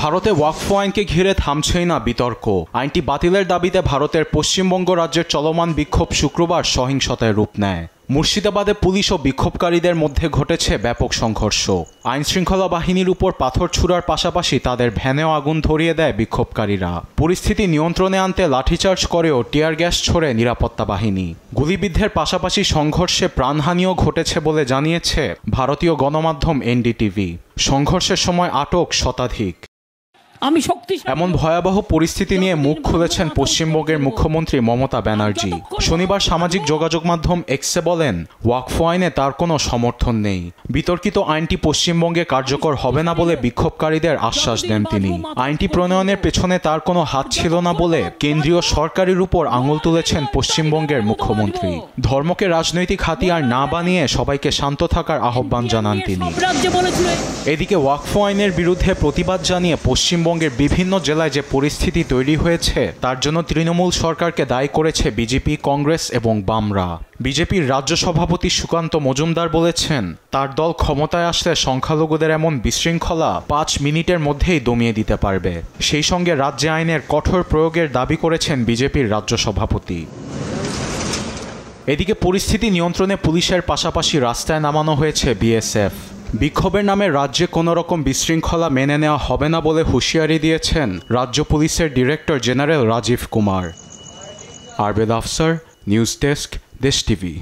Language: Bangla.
ভারতে ওয়াকফ আইনকে ঘিরে থামছেই না বিতর্ক। আইনটি বাতিলের দাবিতে ভারতের পশ্চিমবঙ্গ রাজ্যের চলমান বিক্ষোভ শুক্রবার সহিংসতায় রূপ নেয়। মুর্শিদাবাদে পুলিশ ও বিক্ষোভকারীদের মধ্যে ঘটেছে ব্যাপক সংঘর্ষ। আইনশৃঙ্খলা বাহিনীর উপর পাথর ছুড়ার পাশাপাশি তাদের ভ্যানেও আগুন ধরিয়ে দেয় বিক্ষোভকারীরা। পরিস্থিতি নিয়ন্ত্রণে আনতে লাঠিচার্জ করেও টিয়ার গ্যাস ছোড়ে নিরাপত্তা বাহিনী। গুলিবিদ্ধের পাশাপাশি সংঘর্ষে প্রাণহানিও ঘটেছে বলে জানিয়েছে ভারতীয় গণমাধ্যম এনডিটিভি। সংঘর্ষের সময় আটক শতাধিক। এমন ভয়াবহ পরিস্থিতি নিয়ে মুখ খুলেছেন পশ্চিমবঙ্গের মুখ্যমন্ত্রী মমতা ব্যানার্জি। শনিবার সামাজিক যোগাযোগ মাধ্যম এক্সে বলেন, ওয়াকফ আইনে তার কোনো সমর্থন নেই। বিতর্কিত আইনটি পশ্চিমবঙ্গে কার্যকর হবে না বলে বিক্ষোভকারীদের আশ্বাস দেন তিনি। আইনটি প্রণয়নের পেছনে তার কোনো হাত ছিল না বলে কেন্দ্রীয় সরকারের উপর আঙুল তুলেছেন পশ্চিমবঙ্গের মুখ্যমন্ত্রী। ধর্মকে রাজনৈতিক হাতিয়ার না বানিয়ে সবাইকে শান্ত থাকার আহ্বান জানান তিনি। এদিকে ওয়াকফ আইনের বিরুদ্ধে প্রতিবাদ জানিয়ে পশ্চিমবঙ্গের বিভিন্ন জেলায় যে পরিস্থিতি তৈরি হয়েছে তার জন্য তৃণমূল সরকারকে দায়ী করেছে বিজেপি, কংগ্রেস এবং বামরা। বিজেপির রাজ্য সভাপতি সুকান্ত মজুমদার বলেছেন, তার দল ক্ষমতায় আসলে সংখ্যালঘুদের এমন বিশৃঙ্খলা 5 মিনিটের মধ্যেই দমিয়ে দিতে পারবে। সেই সঙ্গে রাজ্যে আইনের কঠোর প্রয়োগের দাবি করেছেন বিজেপির রাজ্য সভাপতি। এদিকে পরিস্থিতি নিয়ন্ত্রণে পুলিশের পাশাপাশি রাস্তায় নামানো হয়েছে বিএসএফ। বিক্ষোভের নামে রাজ্যে কোনো রকম বিশৃঙ্খলা মেনে নেওয়া হবে না বলে হুঁশিয়ারি দিয়েছেন রাজ্য পুলিশের director general Rajiv Kumar. Arbed Afsar, news desk, Desh TV.